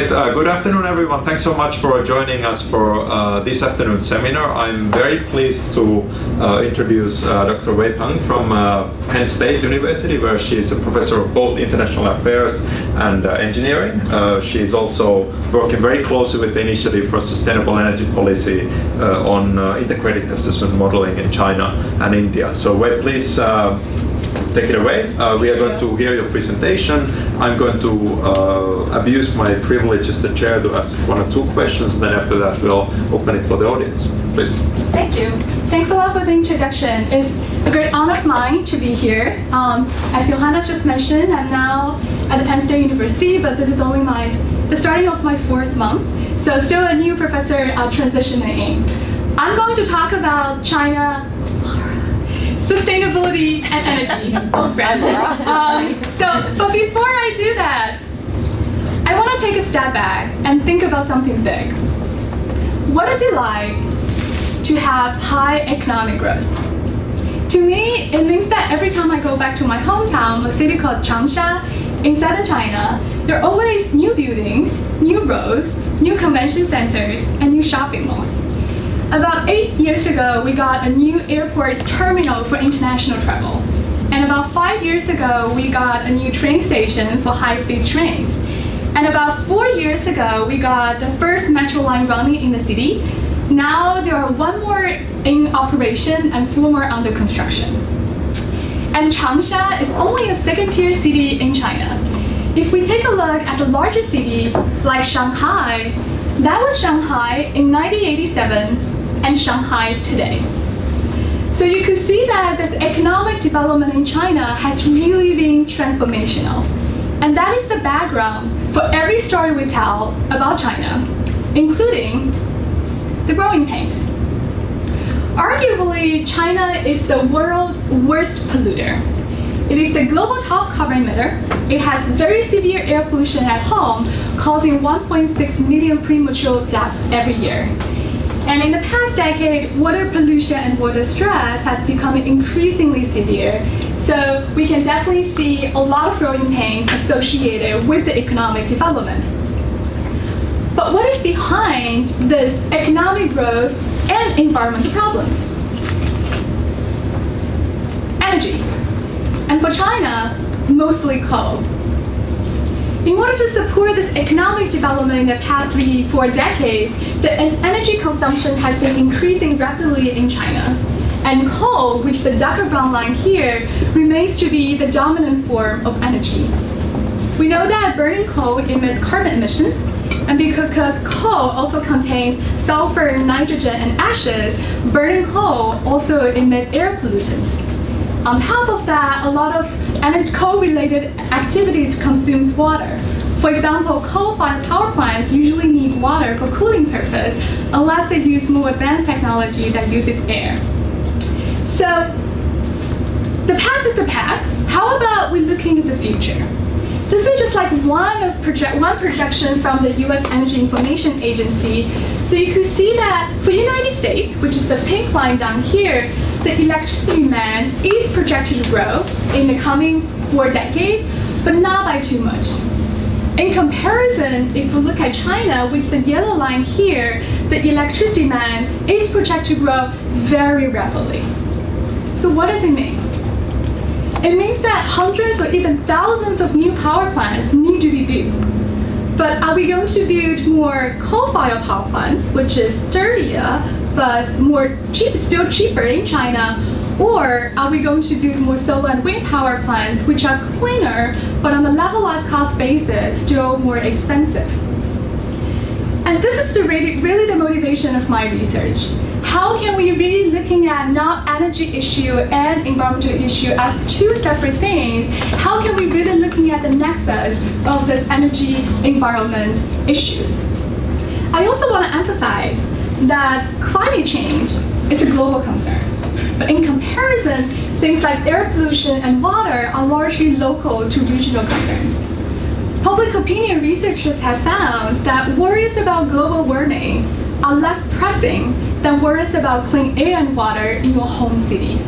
Good afternoon, everyone. Thanks so much for joining us for this afternoon's seminar. I'm very pleased to introduce Dr. Wei Peng from Penn State University, where she is a professor of both international affairs and engineering. She is also working very closely with the Initiative for Sustainable Energy Policy on integrated assessment modeling in China and India. So Wei, please take it away. We are going to hear your presentation. I'm going to abuse my privilege as the chair to ask one or two questions, and then after that we'll open it for the audience. Please. Thank you. Thanks a lot for the introduction. It's a great honor of mine to be here. As Johanna just mentioned, I'm now at the Penn State University, but this is only the starting of my 4th month, so still a new professor transitioning in. I'm going to talk about China, sustainability and energy, both brands. But before I do that, I want to take a step back and think about something big. What is it like to have high economic growth? To me, it means that every time I go back to my hometown, a city called Changsha in southern China, there are always new buildings, new roads, new convention centers, and new shopping malls. About 8 years ago, we got a new airport terminal for international travel. And about 5 years ago, we got a new train station for high-speed trains. And about 4 years ago, we got the first metro line running in the city. Now there are 1 more in operation and 4 more under construction. And Changsha is only a 2nd-tier city in China. If we take a look at the larger city, like Shanghai, that was Shanghai in 1987, and Shanghai today. So you could see that this economic development in China has really been transformational. And that is the background for every story we tell about China, including the growing pains. Arguably, China is the world's worst polluter. It is the global top carbon emitter. It has very severe air pollution at home, causing 1.6 million premature deaths every year. And in the past decade, water pollution and water stress has become increasingly severe. So we can definitely see a lot of growing pains associated with the economic development. But what is behind this economic growth and environmental problems? Energy. And for China, mostly coal. In order to support this economic development in the past 3-4 decades, the energy consumption has been increasing rapidly in China. And coal, which is the darker brown line here, remains to be the dominant form of energy. We know that burning coal emits carbon emissions, and because coal also contains sulfur, nitrogen, and ashes, burning coal also emits air pollutants. On top of that, a lot of coal-related activities consumes water. For example, coal-fired power plants usually need water for cooling purpose, unless they use more advanced technology that uses air. So, the past is the past. How about we looking at the future? This is just like one projection from the U.S. Energy Information Agency. So you can see that for the United States, which is the pink line down here, the electricity demand is projected to grow in the coming 4 decades, but not by too much. In comparison, if we look at China, which is the yellow line here, the electricity demand is projected to grow very rapidly. So what does it mean? It means that hundreds or even thousands of new power plants need to be built. But are we going to build more coal-fired power plants, which is dirtier, but still cheaper in China? Or are we going to build more solar and wind power plants, which are cleaner, but on a levelized cost basis, still more expensive? And this is really the motivation of my research. How can we really looking at not energy issue and environmental issue as 2 separate things? How can we really looking at the nexus of this energy environment issues? I also want to emphasize that climate change is a global concern. But in comparison, things like air pollution and water are largely local to regional concerns. Public opinion researchers have found that worries about global warming are less pressing than worries about clean air and water in your home cities.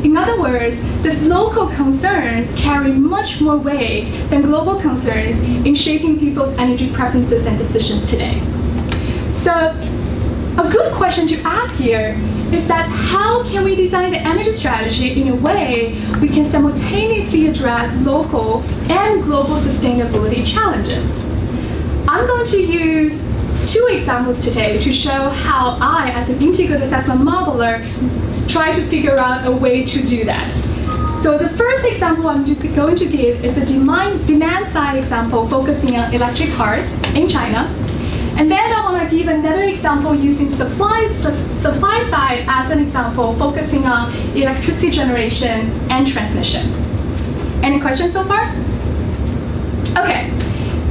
In other words, these local concerns carry much more weight than global concerns in shaping people's energy preferences and decisions today. So, a good question to ask here is that how can we design the energy strategy in a way we can simultaneously address local and global sustainability challenges? I'm going to use two examples today to show how I, as an integrated assessment modeler, try to figure out a way to do that. So the first example I'm going to give is a demand side example focusing on electric cars in China. And then I want to give another example using supply side as an example, focusing on electricity generation and transmission. Any questions so far? Okay,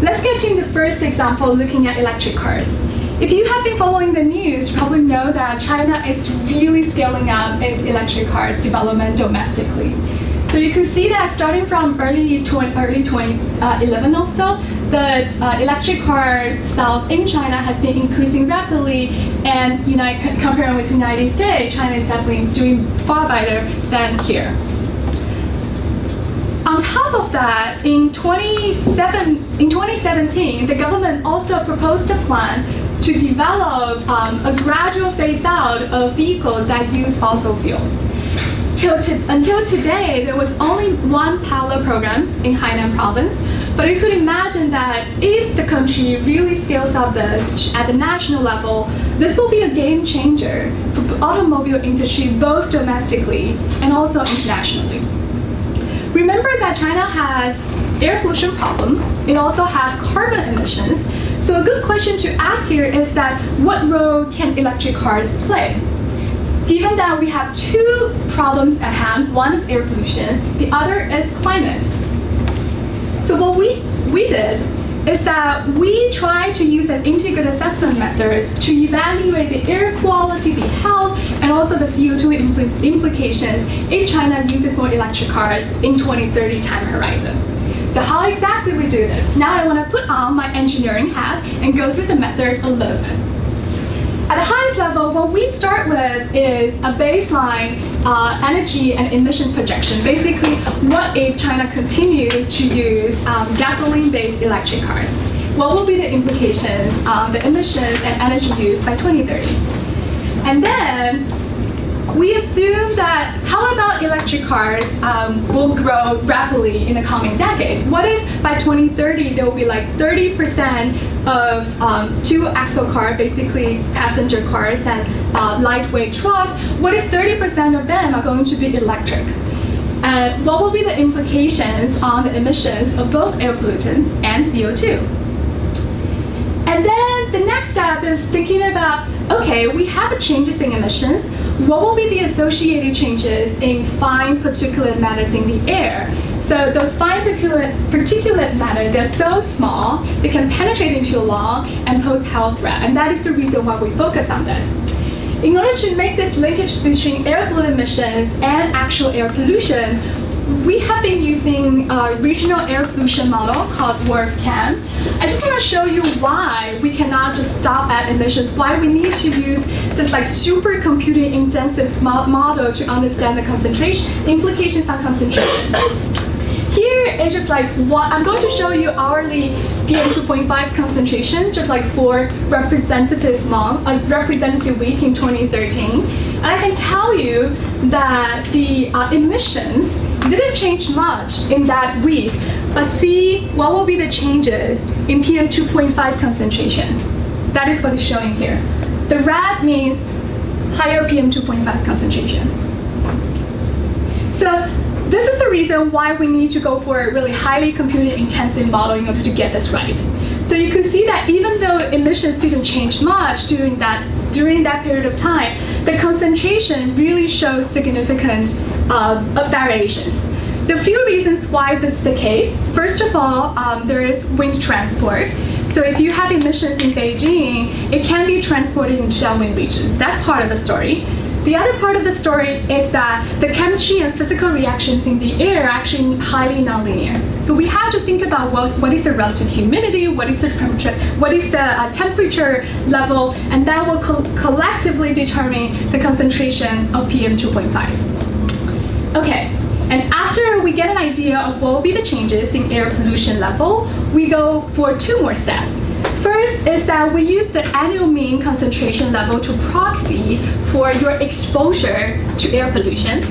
let's get to the first example looking at electric cars. If you have been following the news, you probably know that China is really scaling up its electric cars development domestically. So you can see that starting from early 2011 or so, the electric car sales in China has been increasing rapidly, and comparing with the United States, China is definitely doing far better than here. On top of that, in 2017, the government also proposed a plan to develop a gradual phase out of vehicles that use fossil fuels. Until today, there was only one pilot program in Hainan province, but you could imagine that if the country really scales up this at the national level, this will be a game changer for the automobile industry, both domestically and also internationally. Remember that China has air pollution problem. It also has carbon emissions. So a good question to ask here is that what role can electric cars play? Given that we have two problems at hand, one is air pollution, the other is climate. So what we did is that we tried to use an integrated assessment method to evaluate the air quality, the health, and also the CO2 implications if China uses more electric cars in 2030 time horizon. So how exactly we do this? Now I want to put on my engineering hat and go through the method a little bit. At the highest level, what we start with is a baseline energy and emissions projection. Basically, what if China continues to use gasoline-based electric cars? What will be the implications on the emissions and energy use by 2030? And then we assume that how about electric cars will grow rapidly in the coming decades? What if by 2030 there will be like 30% of two-axle car, basically passenger cars and lightweight trucks? What if 30% of them are going to be electric? And what will be the implications on the emissions of both air pollutants and CO2? And then the next step is thinking about, okay, we have changes in emissions. What will be the associated changes in fine particulate matters in the air? So those fine particulate matter, they're so small, they can penetrate into your lung and pose health threat. And that is the reason why we focus on this. In order to make this linkage between air pollutant emissions and actual air pollution, we have been using a regional air pollution model called WRF-CAM. I just want to show you why we cannot just stop at emissions, why we need to use this like super computing intensive model to understand the concentration, implications on concentrations. Here is just like what I'm going to show you hourly PM2.5 concentration, just like for representative week in 2013. And I can tell you that the emissions didn't change much in that week, but see what will be the changes in PM2.5 concentration. That is what is showing here. The red means higher PM2.5 concentration. So this is the reason why we need to go for a really highly computer intensive model in order to get this right. So you can see that even though emissions didn't change much during that period of time, the concentration really shows significant variations. There are few reasons why this is the case. First of all, there is wind transport. So if you have emissions in Beijing, it can be transported into downwind regions. That's part of the story. The other part of the story is that the chemistry and physical reactions in the air are actually highly nonlinear. So we have to think about what is the relative humidity, what is the temperature level, and that will collectively determine the concentration of PM2.5. Okay, and after we get an idea of what will be the changes in air pollution level, we go for two more steps. First is that we use the annual mean concentration level to proxy for your exposure to air pollution.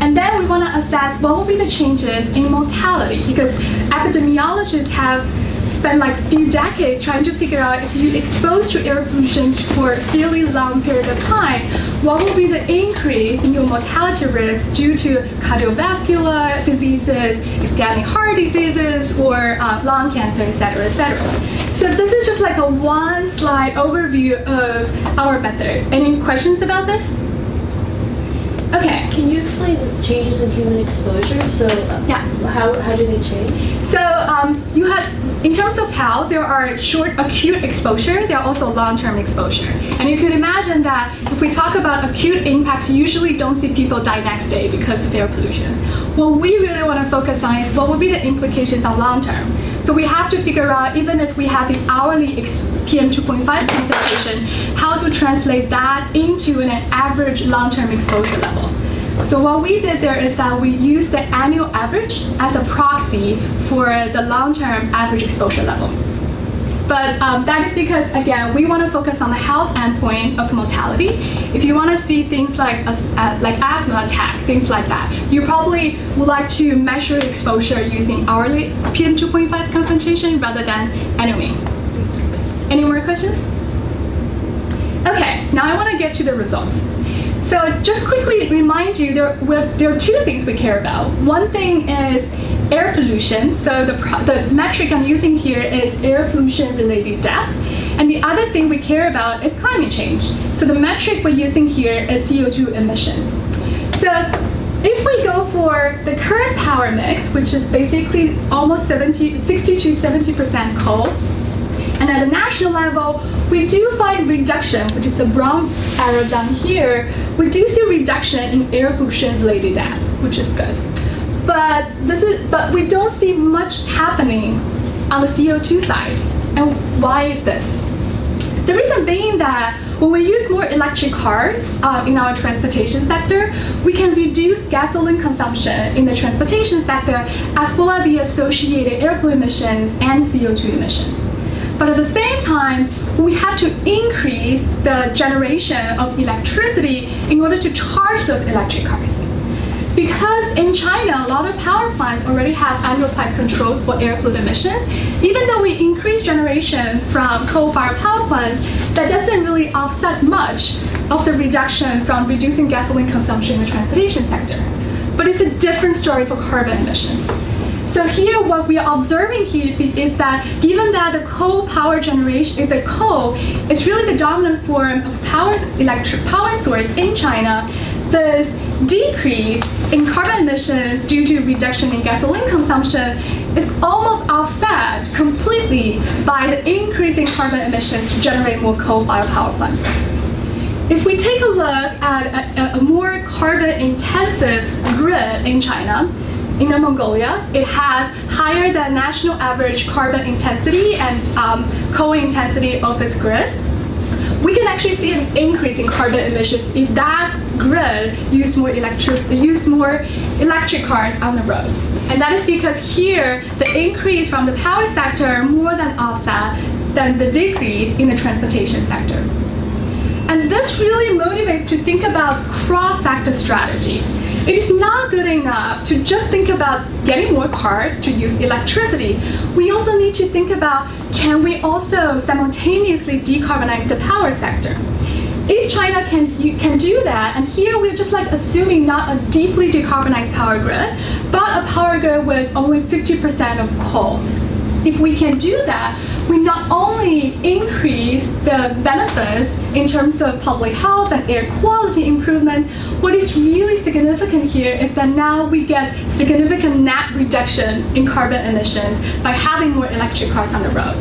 And then we want to assess what will be the changes in mortality, because epidemiologists have spent like a few decades trying to figure out if you expose to air pollution for a fairly long period of time, what will be the increase in your mortality risks due to cardiovascular diseases, ischemic heart diseases, or lung cancer, etc., etc. So this is just like a one-slide overview of our method. Any questions about this? Okay. Can you explain the changes in human exposure? So yeah. How do they change? So you have, in terms of PAL, there are short acute exposure, there are also long-term exposure. And you could imagine that if we talk about acute impacts, you usually don't see people die next day because of air pollution. What we really want to focus on is what would be the implications on long-term. So we have to figure out, even if we have the hourly PM 2.5 concentration, how to translate that into an average long-term exposure level. So what we did there is that we used the annual average as a proxy for the long-term average exposure level. But that is because, again, we want to focus on the health endpoint of mortality. If you want to see things like asthma attack, things like that, you probably would like to measure exposure using hourly PM 2.5 concentration rather than annual mean. Any more questions? Okay, now I want to get to the results. So just quickly remind you, there are two things we care about. One thing is air pollution. So the metric I'm using here is air pollution related deaths. And the other thing we care about is climate change. So the metric we're using here is CO2 emissions. So if we go for the current power mix, which is basically almost 60 to 70% coal, and at a national level, we do find reduction, which is the brown arrow down here. We do see reduction in air pollution related deaths, which is good. But we don't see much happening on the CO2 side. And why is this? The reason being that when we use more electric cars in our transportation sector, we can reduce gasoline consumption in the transportation sector, as well as the associated air pollution emissions and CO2 emissions. But at the same time, we have to increase the generation of electricity in order to charge those electric cars. Because in China, a lot of power plants already have annual pipe controls for air pollution emissions. Even though we increase generation from coal-fired power plants, that doesn't really offset much of the reduction from reducing gasoline consumption in the transportation sector. But it's a different story for carbon emissions. So here, what we are observing here is that given that the coal power generation, the coal is really the dominant form of electric power source in China, this decrease in carbon emissions due to reduction in gasoline consumption is almost offset completely by the increase in carbon emissions to generate more coal-fired power plants. If we take a look at a more carbon-intensive grid in China, in Mongolia, it has higher than national average carbon intensity and coal intensity of this grid. We can actually see an increase in carbon emissions if that grid use more electric cars on the roads. And that is because here, the increase from the power sector more than offset than the decrease in the transportation sector. And this really motivates to think about cross-sector strategies. It is not good enough to just think about getting more cars to use electricity. We also need to think about, can we also simultaneously decarbonize the power sector? If China can do that, and here we're just like assuming not a deeply decarbonized power grid, but a power grid with only 50% of coal. If we can do that, we not only increase the benefits in terms of public health and air quality improvement, what is really significant here is that now we get significant net reduction in carbon emissions by having more electric cars on the road.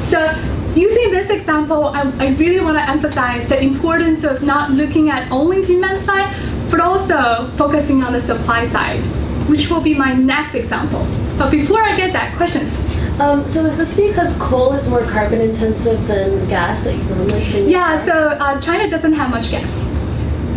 So using this example, I really want to emphasize the importance of not looking at only demand side, but also focusing on the supply side, which will be my next example. But before I get that, questions? So is this because coal is more carbon intensive than gas that you normally can use? Yeah, so China doesn't have much gas.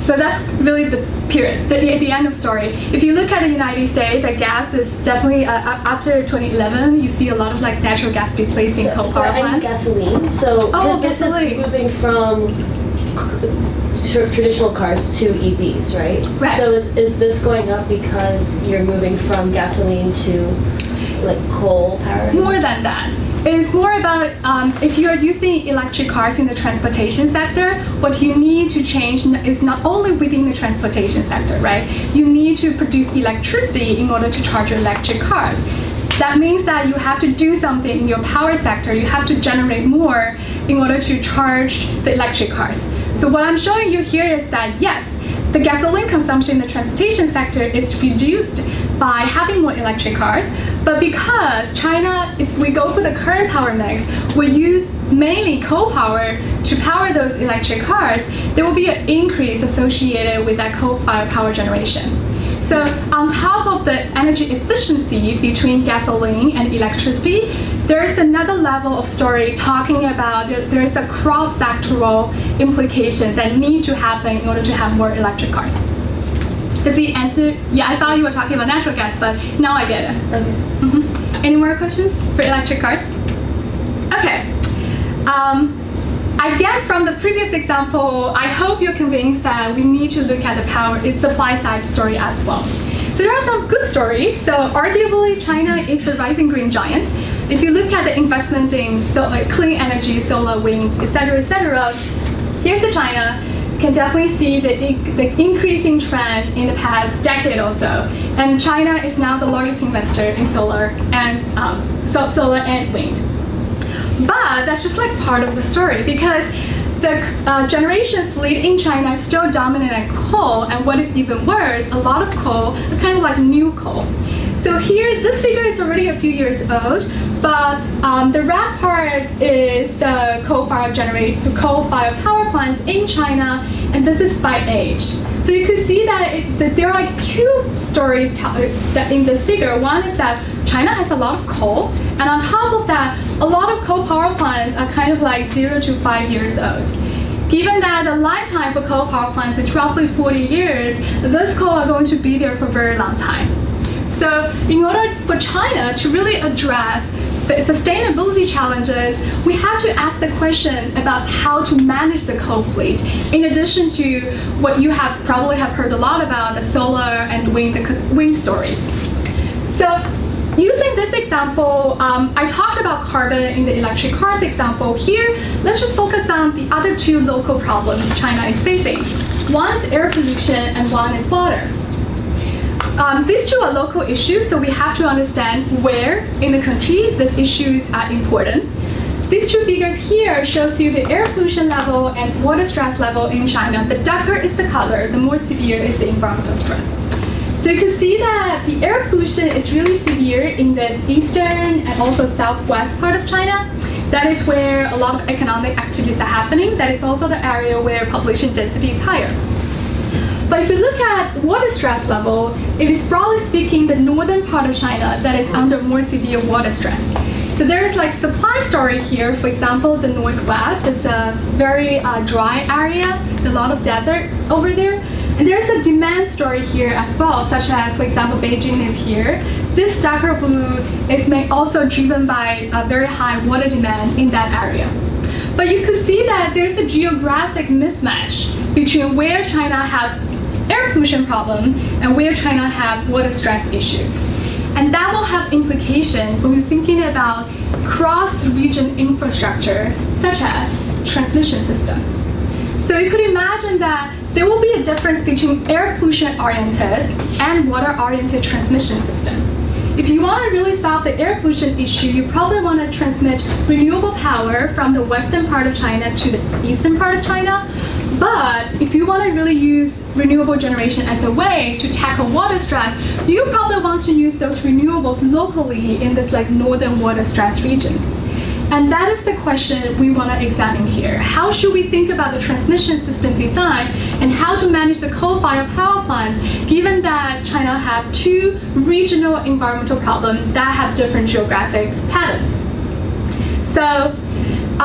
So that's really the period, the end of story. If you look at the United States, the gas is definitely, after 2011, you see a lot of like natural gas displacing coal power I mean plants. gasoline. So this is moving from sort of traditional cars to EVs, right? Right. So is this going up because you're moving from gasoline to like coal power? More than that. It's more about if you're using electric cars in the transportation sector, what you need to change is not only within the transportation sector, right? You need to produce electricity in order to charge your electric cars. That means that you have to do something in your power sector. You have to generate more in order to charge the electric cars. So what I'm showing you here is that yes, the gasoline consumption in the transportation sector is reduced by having more electric cars, but because China, if we go for the current power mix, we use mainly coal power to power those electric cars, there will be an increase associated with that coal-fired power generation. So on top of the energy efficiency between gasoline and electricity, there's another level of story talking about there's a cross-sectoral implication that need to happen in order to have more electric cars. Does he answer? Yeah, I thought you were talking about natural gas, but now I get it. Okay. Any more questions for electric cars? Okay. I guess from the previous example, I hope you're convinced that we need to look at the supply side story as well. So there are some good stories. So arguably, China is the rising green giant. If you look at the investment in clean energy, solar, wind, etc., here's the China. Can definitely see the increasing trend in the past decade or so, and China is now the largest investor in solar and wind. But that's just like part of the story because the generation fleet in China is still dominant in coal, and what is even worse, a lot of coal are kind of like new coal. So here, this figure is already a few years old, but the red part is the coal-fired power plants in China, and this is by age. So you can see that there are like two stories that in this figure. One is that China has a lot of coal, and on top of that, a lot of coal power plants are kind of like 0 to 5 years old. Given that the lifetime for coal power plants is roughly 40 years, those coal are going to be there for a very long time. So in order for China to really address the sustainability challenges, we have to ask the question about how to manage the coal fleet, in addition to what you probably have heard a lot about, the solar and wind story. So using this example, I talked about carbon in the electric cars example. Here, let's just focus on the other two local problems China is facing. One is air pollution and one is water. These two are local issues, so we have to understand where in the country these issues are important. These two figures here shows you the air pollution level and water stress level in China. The darker is the color, the more severe is the environmental stress. So you can see that the air pollution is really severe in the eastern and also southwest part of China. That is where a lot of economic activities are happening. That is also the area where population density is higher. But if you look at water stress level, it is broadly speaking the northern part of China that is under more severe water stress. So there is like supply story here. For example, the northwest is a very dry area, a lot of desert over there. And there's a demand story here as well, such as, for example, Beijing is here. This darker blue is also driven by a very high water demand in that area. But you could see that there's a geographic mismatch between where China has air pollution problem and where China have water stress issues. And that will have implications when we're thinking about cross-region infrastructure, such as transmission system. So you could imagine that there will be a difference between air pollution-oriented and water-oriented transmission system. If you want to really solve the air pollution issue, you probably want to transmit renewable power from the western part of China to the eastern part of China. But if you want to really use renewable generation as a way to tackle water stress, you probably want to use those renewables locally in this like northern water stress regions. And that is the question we want to examine here. How should we think about the transmission system design and how to manage the coal-fired power plants, given that China have two regional environmental problems that have different geographic patterns? So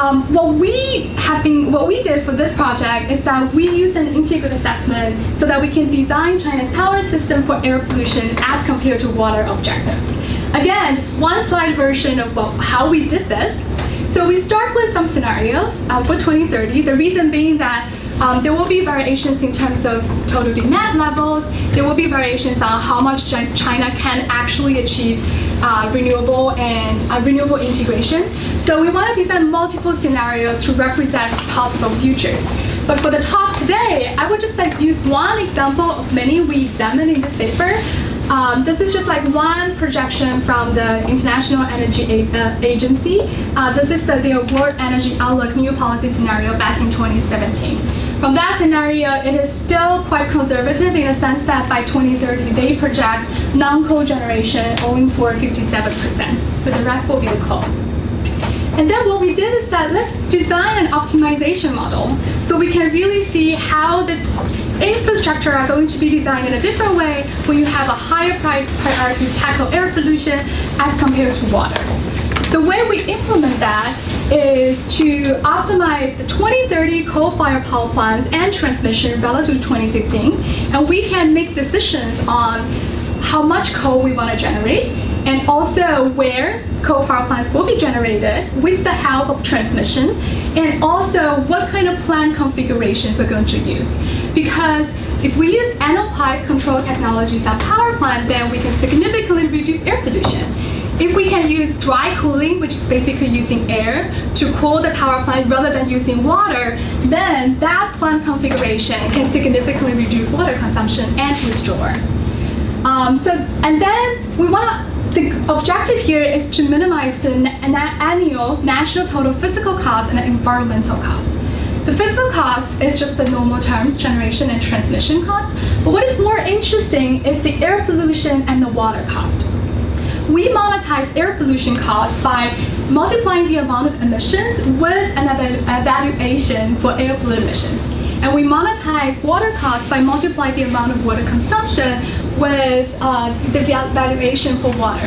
What we did for this project is that we use an integrated assessment so that we can design China's power system for air pollution as compared to water objectives. Again, just one slide version of how we did this. So we start with some scenarios for 2030. The reason being that there will be variations in terms of total demand levels. There will be variations on how much China can actually achieve renewable integration. So we want to design multiple scenarios to represent possible futures. But for the talk today, I would just use one example of many we examined in this paper. This is just one projection from the International Energy Agency. This is the World Energy Outlook New Policy Scenario back in 2017. From that scenario, it is still quite conservative in the sense that by 2030, they project non-coal generation only for 57%. So the rest will be the coal. And then what we did is that let's design an optimization model so we can really see how the infrastructure are going to be designed in a different way when you have a higher priority to tackle air pollution as compared to water. The way we implement that is to optimize the 2030 coal-fired power plants and transmission relative to 2015, and we can make decisions on how much coal we want to generate and also where coal power plants will be generated with the help of transmission, and also what kind of plant configurations we're going to use. Because if we use anode pipe control technologies on power plant, then we can significantly reduce air pollution. If we can use dry cooling, which is basically using air to cool the power plant rather than using water, then that plant configuration can significantly reduce water consumption and withdrawal. And then the objective here is to minimize the annual national total physical cost and environmental cost. The physical cost is just the normal terms, generation and transmission cost. But what is more interesting is the air pollution and the water cost. We monetize air pollution costs by multiplying the amount of emissions with an evaluation for air pollutant emissions. And we monetize water costs by multiplying the amount of water consumption with the valuation for water.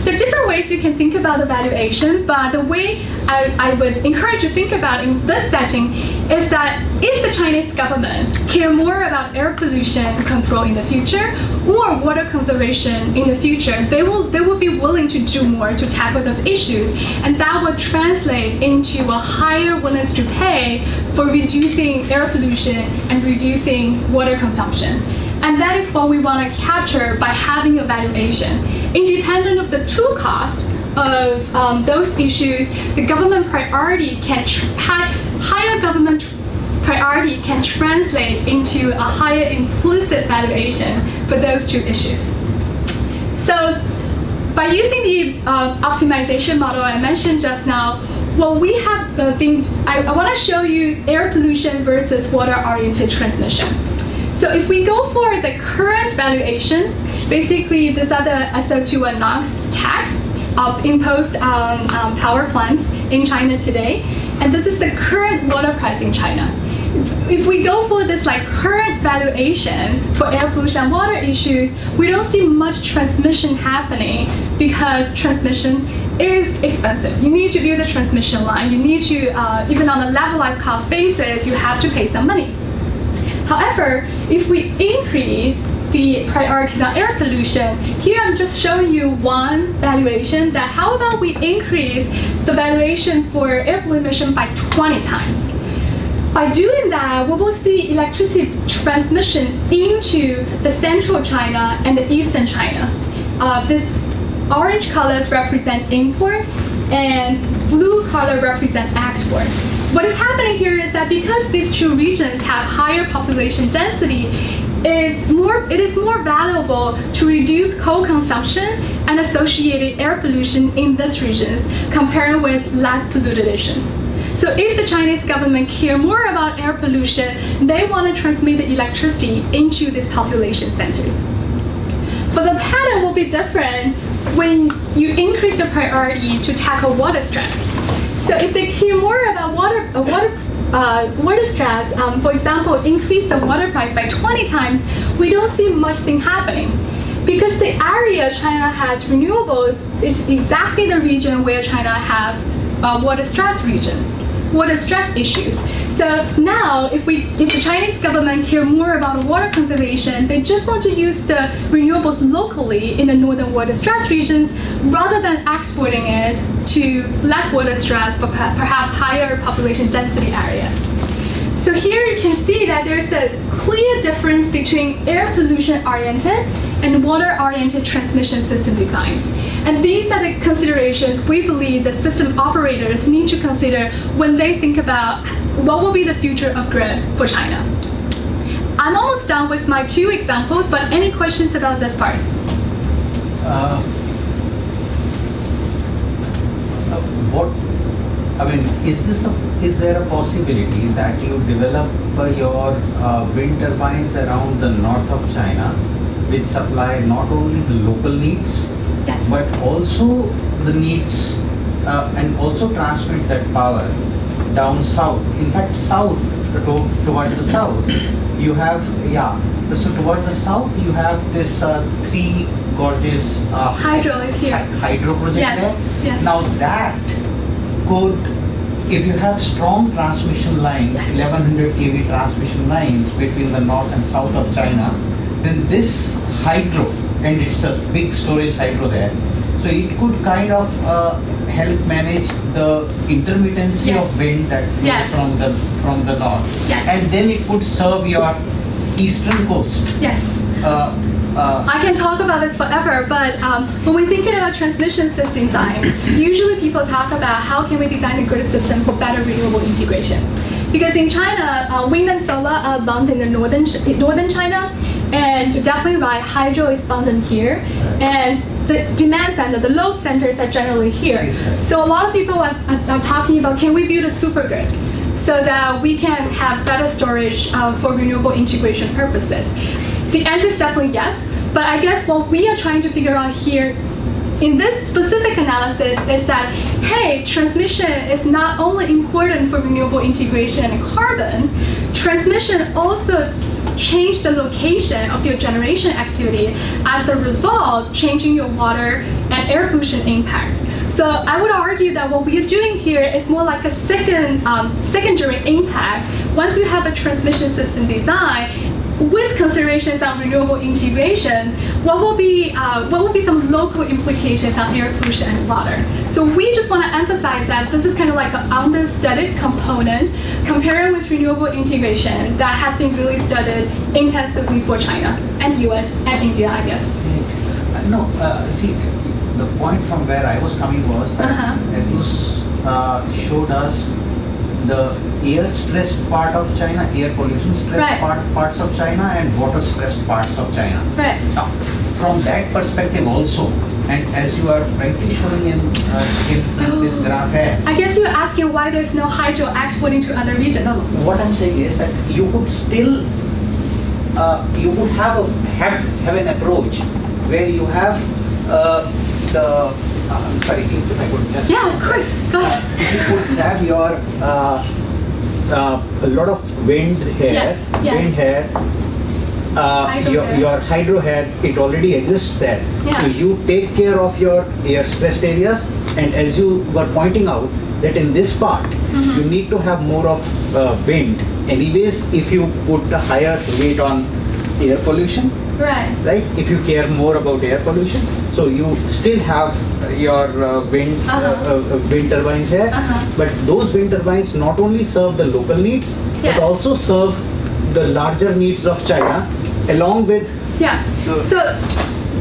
There are different ways you can think about the valuation, but the way I would encourage you to think about in this setting is that if the Chinese government care more about air pollution control in the future or water conservation in the future, they will be willing to do more to tackle those issues, and that will translate into a higher willingness to pay for reducing air pollution and reducing water consumption. And that is what we want to capture by having a valuation. Independent of the true cost of those issues, the government priority higher government priority can translate into a higher implicit valuation for those two issues. So by using the optimization model I mentioned just now, what we have I want to show you air pollution versus water-oriented transmission. So if we go for the current valuation, basically these are the SO2 and NOx tax imposed on power plants in China today, and this is the current water price in China. If we go for this current valuation for air pollution and water issues, we don't see much transmission happening because transmission is expensive. You need to build a transmission line. You need to, even on a levelized cost basis, you have to pay some money. However, if we increase the priorities on air pollution, here I'm just showing you one valuation that how about we increase the valuation for air pollution emission by 20 times. By doing that, we will see electricity transmission into the central China and the eastern China. This orange colors represent import and blue color represent export. What is happening here is that because these two regions have higher population density, it is more valuable to reduce coal consumption and associated air pollution in these regions compared with less polluted regions. So if the Chinese government care more about air pollution, they want to transmit the electricity into these population centers. But the pattern will be different when you increase your priority to tackle water stress. So if they care more about water stress, for example, increase the water price by 20 times, we don't see much thing happening. Because the area China has renewables is exactly the region where China have water stress regions. water stress issues. So now, if the Chinese government care more about water conservation, they just want to use the renewables locally in the northern water stress regions rather than exporting it to less water stress but perhaps higher population density areas. So here you can see that there's a clear difference between air pollution-oriented and water-oriented transmission system designs. And these are the considerations we believe the system operators need to consider when they think about what will be the future of grid for China. I'm almost done with my 2 examples, but any questions about this part? Is there a possibility that you develop your wind turbines around the north of China, which supply not only the local needs, Yes. but also the needs and also transmit that power down south? In fact, towards the south, you have, so towards the south you have this 3 gorgeous Hydro is here. hydro project Yes, there. yes. Now that could, if you have strong transmission lines, Yes. 1100 kV transmission lines between the north and south of China, then this hydro, and it's a big storage hydro there, so it could kind of help manage the intermittency Yes. of wind that flows Yes. from the north, Yes. and then it could serve your eastern coast. Yes. I can talk about this forever, but when we're thinking about transmission system design, usually people talk about how can we design a grid system for better renewable integration. Because in China, wind and solar are abundant in northern China, and definitely right, hydro is abundant here, and the demand center, the load centers are generally here. So a lot of people are talking about, can we build a super grid so that we can have better storage for renewable integration purposes? The answer is definitely yes, but I guess what we are trying to figure out here in this specific analysis is that, hey, transmission is not only important for renewable integration and carbon, transmission also change the location of your generation activity, as a result, changing your water and air pollution impacts. So I would argue that what we are doing here is more like a secondary impact. Once you have a transmission system design, with considerations on renewable integration, what will be some local implications on air pollution and water? So we just want to emphasize that this is kind of like an understudied component comparing with renewable integration that has been really studied intensively for China and US and India, I guess. See, the point from where I was coming was that as you showed us the air stressed part of China, air pollution stressed parts of China, and water stressed parts of China. Right. Now, from that perspective also, and as you are rightly showing in this graph here, I guess you're asking why there's no hydro exporting to other regions. what I'm saying is that you could still you would have an approach where you have I'm sorry, if I could just... Yeah, of course. Go ahead. You could have your a lot of wind here, Yes, yes. wind here, Hydro here. your hydro here, it already exists there. Yeah. So you take care of your air stressed areas, and as you were pointing out, that in this part, you need to have more of wind. Anyways, if you put a higher weight on air pollution, right? If you care more about air pollution, so you still have your wind turbines here, but those wind turbines not only serve the local needs, Yes. but also serve the larger needs of China, along with So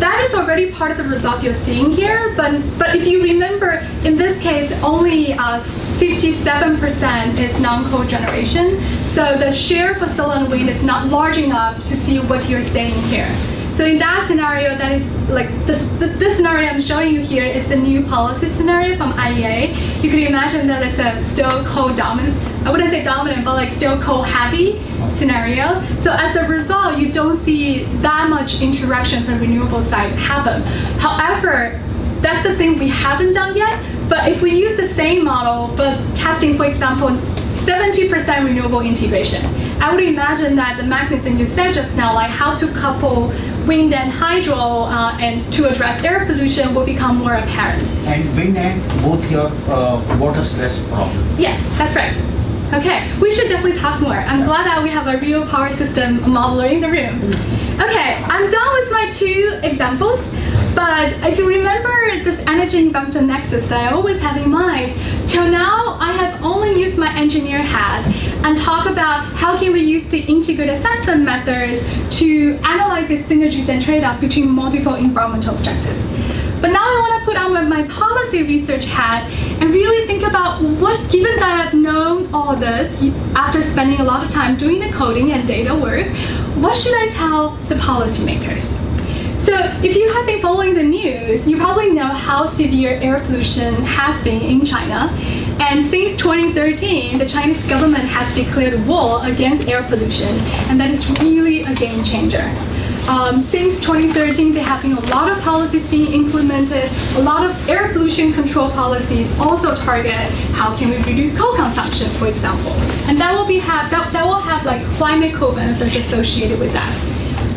that is already part of the results you're seeing here, but if you remember, in this case, only 57% is non-coal generation. So the share for solar and wind is not large enough to see what you're saying here. So in that scenario, that is like this scenario I'm showing you here is the new policy scenario from IEA. You can imagine that it's a still coal dominant, I wouldn't say dominant, but like still coal heavy scenario. So as a result, you don't see that much interactions on the renewable side happen. However, that's the thing we haven't done yet. But if we use the same model, but testing, for example, 70% renewable integration. I would imagine that the mechanism you said just now, like how to couple wind and hydro and to address air pollution, will become more apparent. And wind and both your water stress problem. Yes, that's right. Okay, we should definitely talk more. I'm glad that we have a real power system modeler in the room. Okay, I'm done with my 2 examples, but if you remember this energy environmental nexus that I always have in mind, till now I have only used my engineer hat and talk about how can we use the integrated assessment methods to analyze the synergies and trade-offs between multiple environmental objectives. But now I want to put on my policy research hat and really think about what, given that I've known all this, after spending a lot of time doing the coding and data work, what should I tell the policymakers? So if you have been following the news, you probably know how severe air pollution has been in China. And since 2013, the Chinese government has declared war against air pollution, and that is really a game changer. Since 2013, there have been a lot of policies being implemented. A lot of air pollution control policies also target how can we reduce coal consumption, for example, and that will have like climate co-benefits associated with that.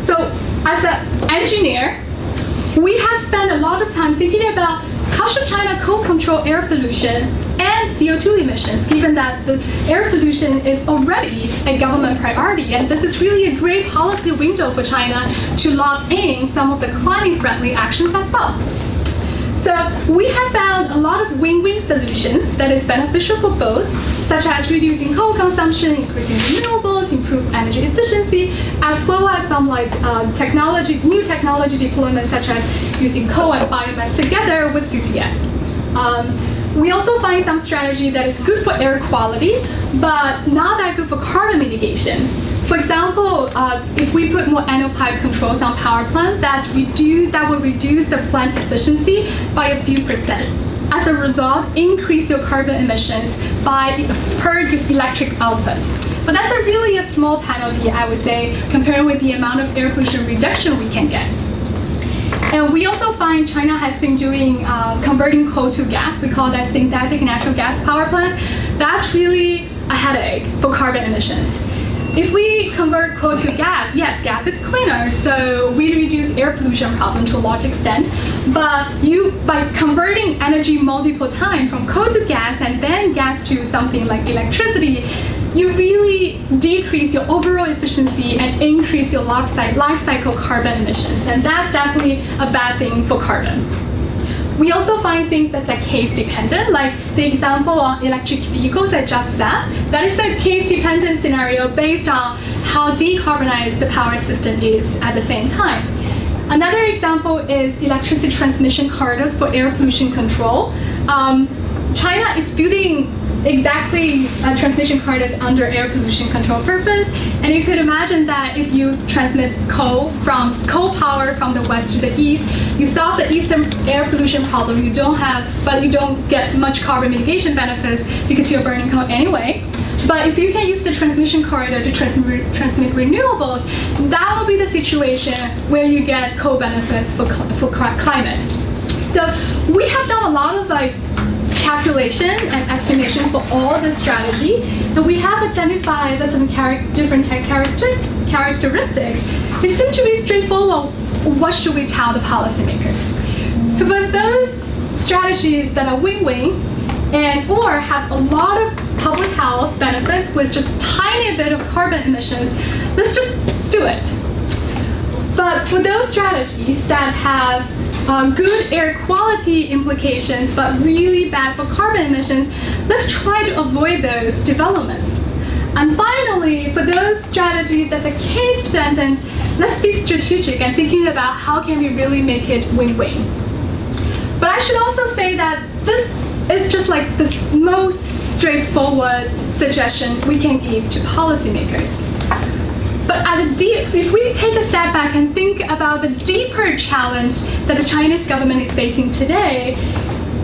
So, as an engineer, we have spent a lot of time thinking about how should China co-control air pollution and CO2 emissions, given that the air pollution is already a government priority, and this is really a great policy window for China to lock in some of the climate-friendly actions as well. So we have found a lot of win-win solutions that is beneficial for both, such as reducing coal consumption, increasing renewables, improve energy efficiency, as well as some like new technology deployment, such as using coal and biomass together with CCS. We also find some strategy that is good for air quality, but not that good for carbon mitigation. For example, if we put more annual pipe controls on power plants, that will reduce the plant efficiency by a few percent. As a result, increase your carbon emissions per electric output. But that's really a small penalty, I would say, compared with the amount of air pollution reduction we can get. And we also find China has been doing converting coal to gas. We call that synthetic natural gas power plants. That's really a headache for carbon emissions. If we convert coal to gas, yes, gas is cleaner, so we reduce air pollution problem to a large extent. But by converting energy multiple times from coal to gas and then gas to something like electricity, you really decrease your overall efficiency and increase your life cycle carbon emissions. And that's definitely a bad thing for carbon. We also find things that's case dependent, like the example on electric vehicles I just said. That is a case dependent scenario based on how decarbonized the power system is at the same time. Another example is electricity transmission corridors for air pollution control. China is building exactly transmission corridors under air pollution control purpose, and you could imagine that if you transmit coal power from the west to the east, you solve the eastern air pollution problem but you don't get much carbon mitigation benefits because you're burning coal anyway. But if you can use the transmission corridor to transmit renewables, that will be the situation where you get co-benefits for climate. So we have done a lot of calculation and estimation for all the strategy, and we have identified some different characteristics. It seems to be straightforward. What should we tell the policymakers? So for those strategies that are win-win or have a lot of public health benefits with just a tiny bit of carbon emissions, let's just do it. But for those strategies that have good air quality implications but really bad for carbon emissions, let's try to avoid those developments. And finally, for those strategies that's a case dependent, let's be strategic and thinking about how can we really make it win-win. But I should also say that this is just the most straightforward suggestion we can give to policymakers. But if we take a step back and think about the deeper challenge that the Chinese government is facing today,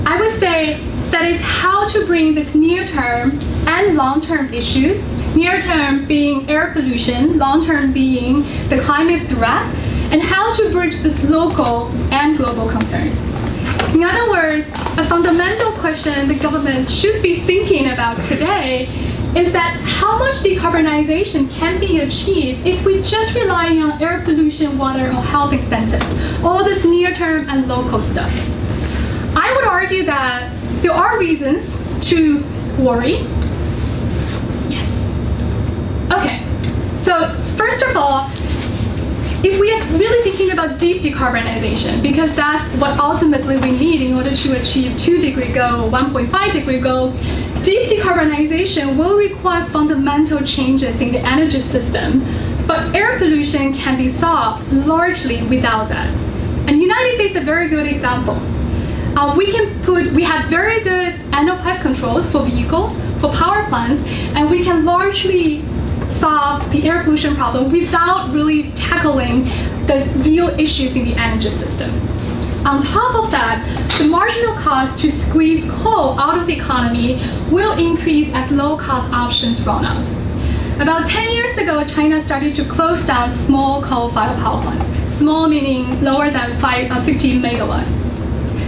I would say that is how to bring this near-term and long-term issues, near-term being air pollution, long-term being the climate threat, and how to bridge this local and global concerns. In other words, a fundamental question the government should be thinking about today is that how much decarbonization can be achieved if we just rely on air pollution, water, or health incentives, all this near-term and local stuff. I would argue that there are reasons to worry. Yes. Okay, so first of all, if we are really thinking about deep decarbonization, because that's what ultimately we need in order to achieve 2-degree goal, 1.5-degree goal, deep decarbonization will require fundamental changes in the energy system, but air pollution can be solved largely without that. And the United States is a very good example. We have very good annual pipe controls for vehicles, for power plants, and we can largely solve the air pollution problem without really tackling the real issues in the energy system. On top of that, the marginal cost to squeeze coal out of the economy will increase as low-cost options run out. About 10 years ago, China started to close down small coal-fired power plants. Small meaning lower than 50 megawatt.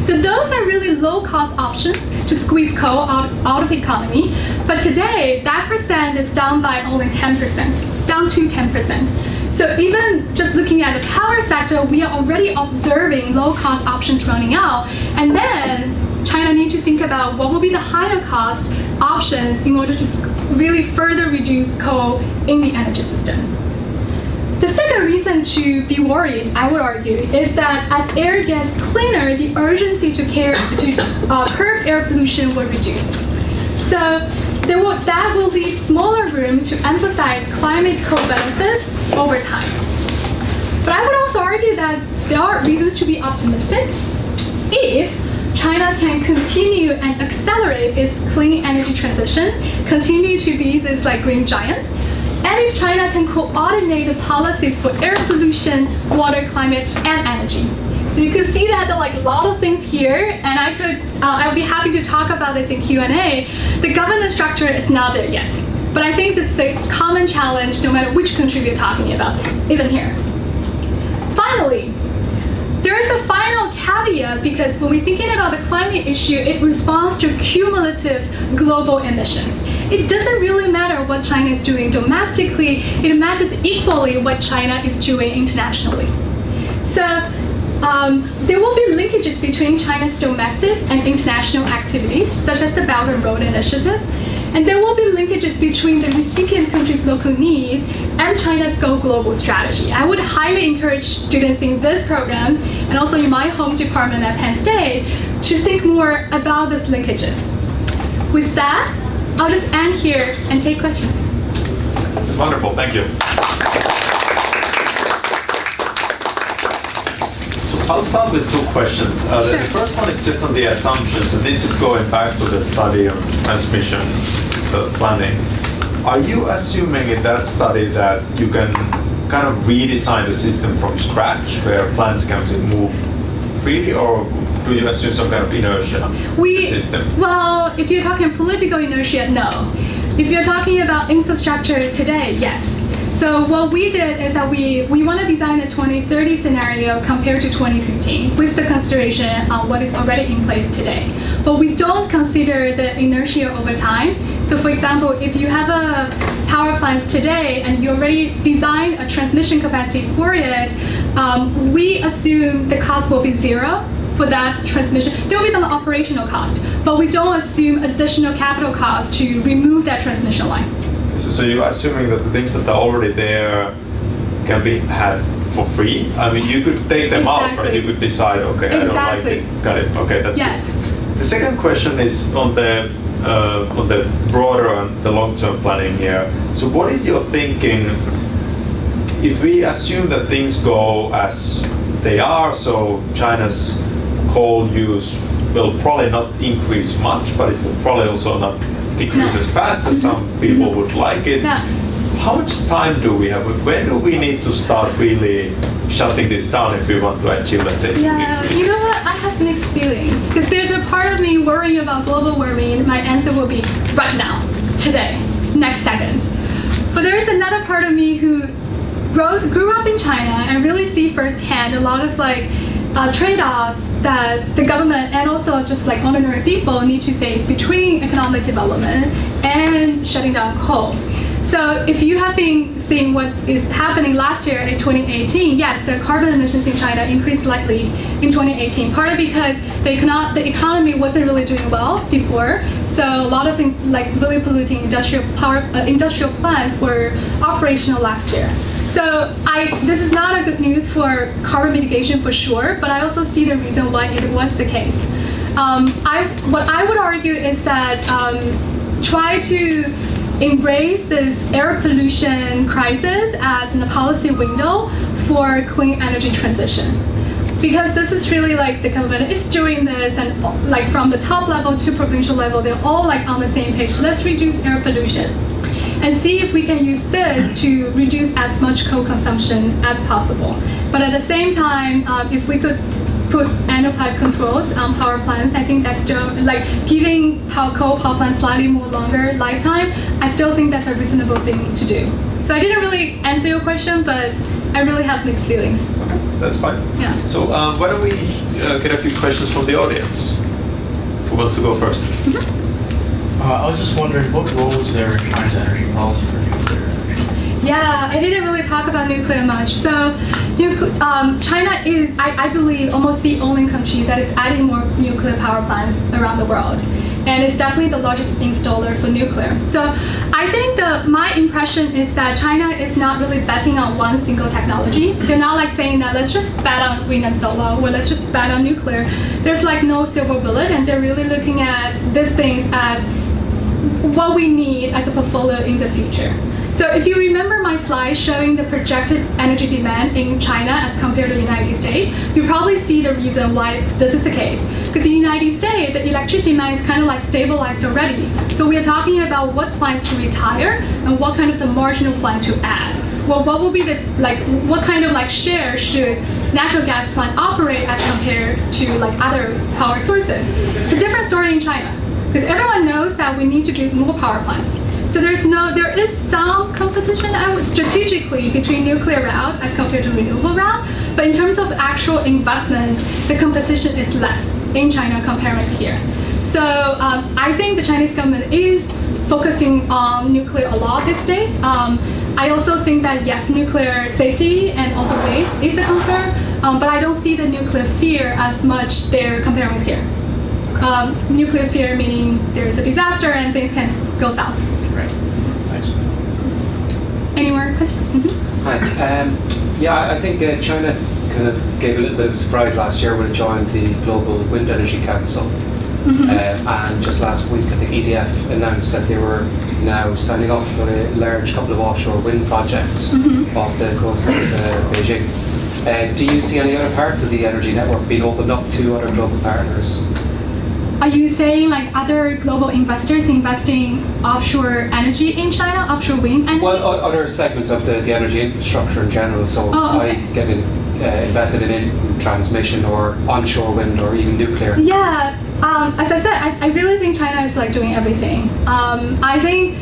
So those are really low-cost options to squeeze coal out of the economy. But today, that percent is down by only 10%, down to 10%. So even just looking at the power sector, we are already observing low-cost options running out. And then China needs to think about what will be the higher cost options in order to really further reduce coal in the energy system. The second reason to be worried, I would argue, is that as air gets cleaner, the urgency to curb air pollution will reduce. So that will leave smaller room to emphasize climate co-benefits over time. But I would also argue that there are reasons to be optimistic if China can continue and accelerate its clean energy transition, continue to be this green giant. And if China can coordinate the policies for air pollution, water, climate, and energy. So you can see that there are a lot of things here, and I would be happy to talk about this in Q&A. The governance structure is not there yet. But I think this is a common challenge no matter which country we're talking about, even here. Finally, there is a final caveat because when we're thinking about the climate issue, it responds to cumulative global emissions. It doesn't really matter what China is doing domestically, it matters equally what China is doing internationally. So there will be linkages between China's domestic and international activities, such as the Belt and Road Initiative, and there will be linkages between the recipient country's local needs and China's Go Global strategy. I would highly encourage students in this program, and also in my home department at Penn State, to think more about these linkages. With that, I'll just end here and take questions. Wonderful, thank you. So I'll start with two questions. Sure. The first one is just on the assumptions, and this is going back to the study on transmission planning. Are you assuming in that study that you can kind of redesign the system from scratch, where plants can be moved freely, or do you assume some kind of inertia in the system? Well, if you're talking political inertia, no. If you're talking about infrastructure today, yes. So what we did is that we want to design a 2030 scenario compared to 2015 with the consideration on what is already in place today. But we don't consider the inertia over time. So for example, if you have a power plant today and you already designed a transmission capacity for it, we assume the cost will be zero for that transmission. There will be some operational cost, but we don't assume additional capital cost to remove that transmission line. So you're assuming that the things that are already there can be had for free? I mean, you could take them out, right? You could decide, okay, I don't like it. Got it. Okay, that's good. The second question is on the broader and the long-term planning here. So what is your thinking if we assume that things go as they are, so China's coal use will probably not increase much, but it will probably also not decrease as fast as some people would like it. How much time do we have? When do we need to start really shutting this down if we want to achieve, let's say, Yeah, you know what? I have mixed feelings because there's a part of me worrying about global warming. My answer will be right now, today, next second. But there's another part of me who grew up in China and really see firsthand a lot of trade-offs that the government and also just like ordinary people need to face between economic development and shutting down coal. So if you have been seeing what is happening last year in 2018, yes, the carbon emissions in China increased slightly in 2018, partly because the economy wasn't really doing well before. So a lot of like really polluting industrial plants were operational last year. So this is not a good news for carbon mitigation for sure, but I also see the reason why it was the case. What I would argue is that try to embrace this air pollution crisis as a policy window for clean energy transition. Because this is really like the government is doing this, and like from the top level to provincial level, they're all like on the same page. Let's reduce air pollution and see if we can use this to reduce as much coal consumption as possible. But at the same time, if we could put annual pipe controls on power plants, I think that's still, like giving coal power plants slightly more longer lifetime, I still think that's a reasonable thing to do. So I didn't really answer your question, but I really have mixed feelings. Okay, that's fine. Yeah. So why don't we get a few questions from the audience? Who wants to go first? I was just wondering, what role is there in China's energy policy for nuclear energy? Yeah, I didn't really talk about nuclear much. So China is, I believe, almost the only country that is adding more nuclear power plants around the world. And it's definitely the largest installer for nuclear. So I think my impression is that China is not really betting on one single technology. They're not like saying that let's just bet on wind and solar, or let's just bet on nuclear. There's like no silver bullet, and they're really looking at these things as what we need as a portfolio in the future. So if you remember my slide showing the projected energy demand in China as compared to the United States, you probably see the reason why this is the case. Because in the United States, the electricity demand is kind of like stabilized already. So we are talking about what plants to retire and what kind of the marginal plant to add. Well, what will be the, like, what kind of like share should natural gas plant operate as compared to like other power sources? It's a different story in China. Because everyone knows that we need to build more power plants. So there is some competition strategically between nuclear route as compared to renewable route, but in terms of actual investment, the competition is less in China compared to here. So I think the Chinese government is focusing on nuclear a lot these days. I also think that yes, nuclear safety and also waste is a concern, but I don't see the nuclear fear as much there compared with here. Nuclear fear meaning there's a disaster and things can go south. Right. Thanks. Any more questions? Hi. I think China kind of gave a little bit of a surprise last year when it joined the Global Wind Energy Council. And just last week, I think EDF announced that they were now signing up for a large couple of offshore wind projects off the coast of Beijing. Do you see any other parts of the energy network being opened up to other global partners? Are you saying like other global investors investing offshore energy in China, offshore wind energy? Well, other segments of the energy infrastructure in general. So I get invested in transmission or onshore wind or even nuclear. Yeah, as I said, I really think China is like doing everything. I think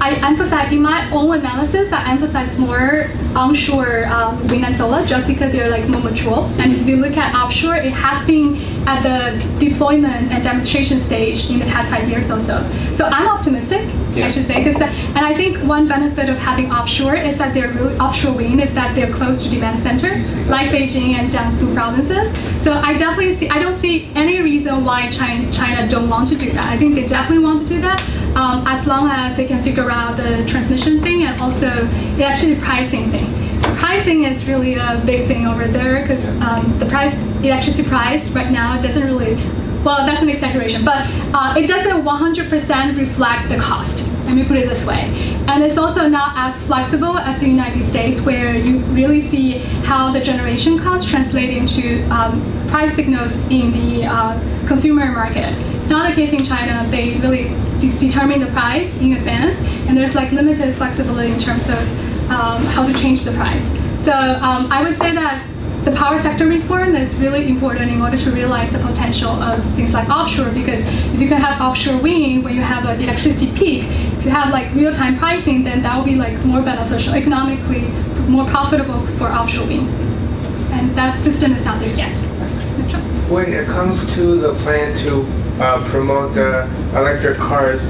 I emphasize, in my own analysis, I emphasize more onshore wind and solar just because they're like more mature. And if you look at offshore, it has been at the deployment and demonstration stage in the past 5 years or so. So I'm optimistic, I should say, and I think one benefit of having offshore is that offshore wind is that they're close to demand centers like Beijing and Jiangsu provinces. So I don't see any reason why China don't want to do that. I think they definitely want to do that as long as they can figure out the transmission thing and also the actually pricing thing. Pricing is really a big thing over there because the electricity price right now doesn't really, well, that's an exaggeration, but it doesn't 100% reflect the cost. Let me put it this way. And it's also not as flexible as the United States, where you really see how the generation costs translate into price signals in the consumer market. It's not the case in China. They really determine the price in advance, and there's like limited flexibility in terms of how to change the price. So I would say that the power sector reform is really important in order to realize the potential of things like offshore, because if you can have offshore wind where you have an electricity peak, if you have like real-time pricing, then that will be like more beneficial, economically more profitable for offshore wind. And that system is not there yet. Good job. when it comes to the plan to promote electric cars,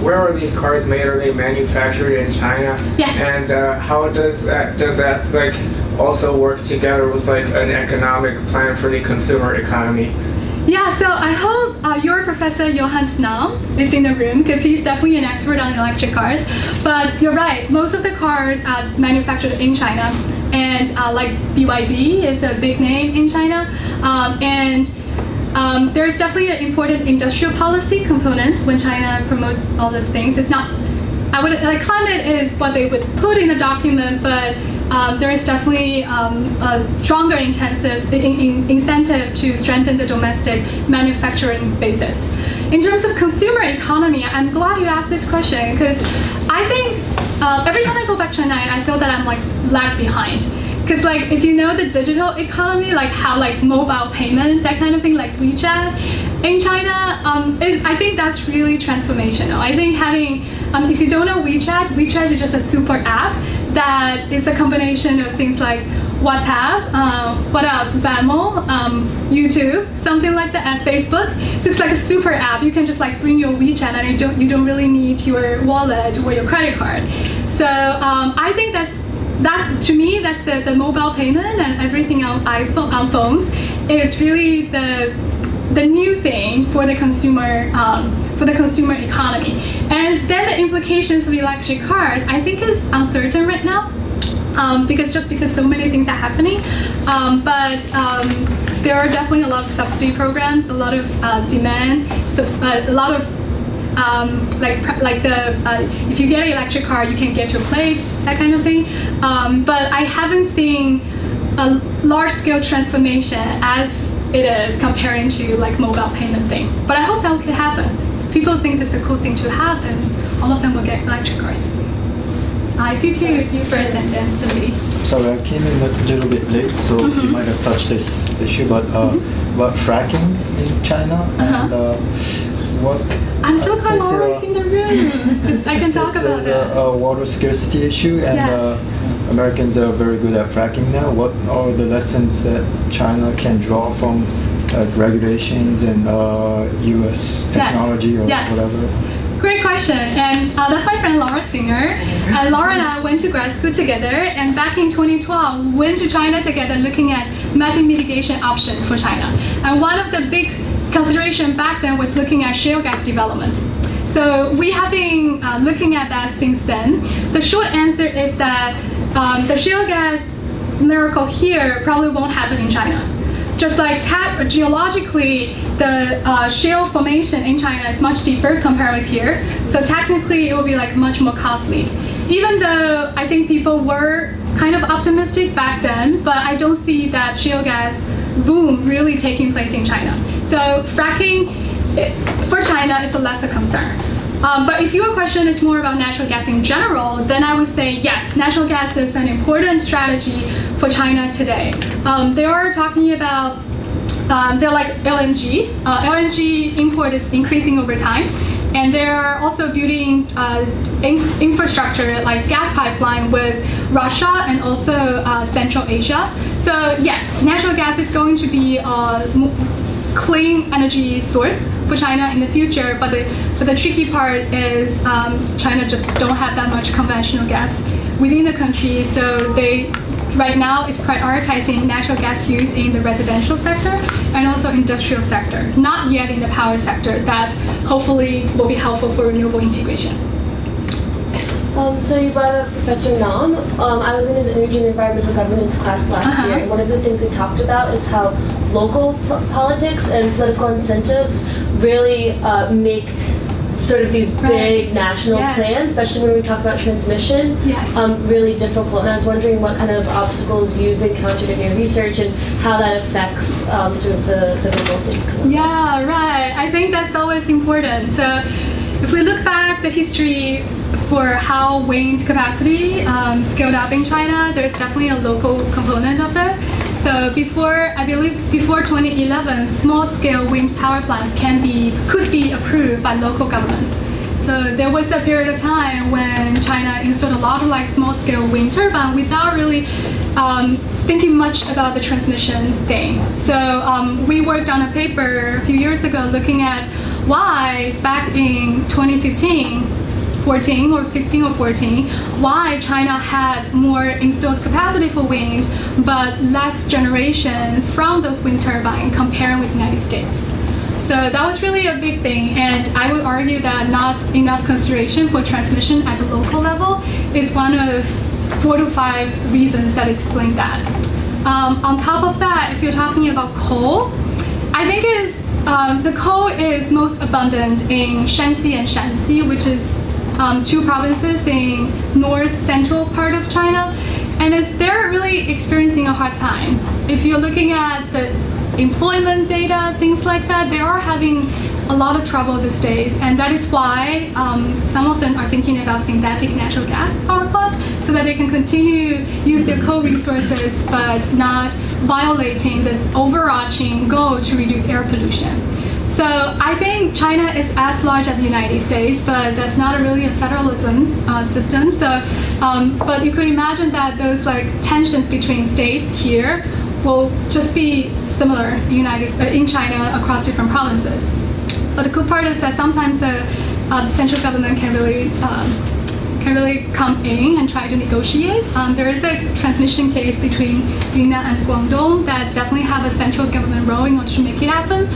where are these cars made? Are they manufactured in China? Yes. And how does that like also work together with like an economic plan for the consumer economy? Yeah, so I hope your Professor Johan Snam is in the room because he's definitely an expert on electric cars. But you're right, most of the cars are manufactured in China, and like BYD is a big name in China, and there's definitely an important industrial policy component when China promotes all these things. It's not, I would like climate is what they would put in the document, but there is definitely a stronger incentive to strengthen the domestic manufacturing basis. In terms of consumer economy, I'm glad you asked this question because I think every time I go back to China, I feel that I'm like lag behind. Because like if you know the digital economy, like how like mobile payment, that kind of thing, like WeChat in China, I think that's really transformational. I think having, if you don't know WeChat is just a super app that is a combination of things like WhatsApp, what else, Venmo, YouTube, something like that, and Facebook. So it's like a super app. You can just like bring your WeChat and you don't really need your wallet or your credit card. So I think that's to me, that's the mobile payment and everything on phones is really the new thing for the consumer economy. And then the implications of electric cars, I think is uncertain right now, because so many things are happening. But there are definitely a lot of subsidy programs, a lot of demand, so a lot of if you get an electric car, you can get your plate, that kind of thing. But I haven't seen a large-scale transformation as it is comparing to like mobile payment thing. But I hope that could happen. People think this is a cool thing to have, and all of them will get electric cars. I see you first, and then the lady. Sorry, I came in a little bit late, so you might have touched this issue, but about fracking in China and what. I'm so glad Laura's in the room because I can talk about there's it. a water scarcity issue, and Yes. Americans are very good at fracking now. What are the lessons that China can draw from regulations and U.S. technology or Yes. whatever? Great question, and that's my friend Laura Singer. Laura and I went to grad school together, and back in 2012, we went to China together looking at methane mitigation options for China. And one of the big consideration back then was looking at shale gas development. So we have been looking at that since then. The short answer is that the shale gas miracle here probably won't happen in China. Just like geologically, the shale formation in China is much deeper compared with here. So technically, it will be like much more costly. Even though I think people were kind of optimistic back then, but I don't see that shale gas boom really taking place in China. So fracking for China is a lesser concern. But if your question is more about natural gas in general, then I would say yes, natural gas is an important strategy for China today. They are talking about, they're like LNG. LNG import is increasing over time. And they're also building infrastructure like gas pipeline with Russia and also Central Asia. So yes, natural gas is going to be a clean energy source for China in the future, but the tricky part is China just don't have that much conventional gas within the country, so they right now is prioritizing natural gas use in the residential sector and also industrial sector, not yet in the power sector that hopefully will be helpful for renewable integration. So you brought up Professor Nam. I was in his energy and environmental governance class last year, and one of the things we talked about is how local politics and political incentives really make sort of these big national plans, especially when we talk about transmission, really difficult. And I was wondering what kind of obstacles you've encountered in your research and how that affects sort of the results that you come up with. Yeah, right. I think that's always important. So if we look back the history for how wind capacity scaled up in China, there's definitely a local component of it. So I believe before 2011, small-scale wind power plants could be approved by local governments. So there was a period of time when China installed a lot of like small-scale wind turbine without really thinking much about the transmission thing. So we worked on a paper a few years ago looking at why back in 14 or 15 or 14, why China had more installed capacity for wind, but less generation from those wind turbines comparing with the United States. So that was really a big thing, and I would argue that not enough consideration for transmission at the local level is one of 4 to 5 reasons that explain that. On top of that, if you're talking about coal, I think the coal is most abundant in Shanxi and Shanxi, which is 2 provinces in north-central part of China, and they're really experiencing a hard time. If you're looking at the employment data, things like that, they are having a lot of trouble these days, and that is why some of them are thinking about synthetic natural gas power plants so that they can continue use their coal resources but not violating this overarching goal to reduce air pollution. So I think China is as large as the United States, but that's not really a federalism system. So, but you could imagine that those like tensions between states here will just be similar in China across different provinces. But the cool part is that sometimes the central government can really come in and try to negotiate. There is a transmission case between Yunnan and Guangdong that definitely have a central government role in order to make it happen.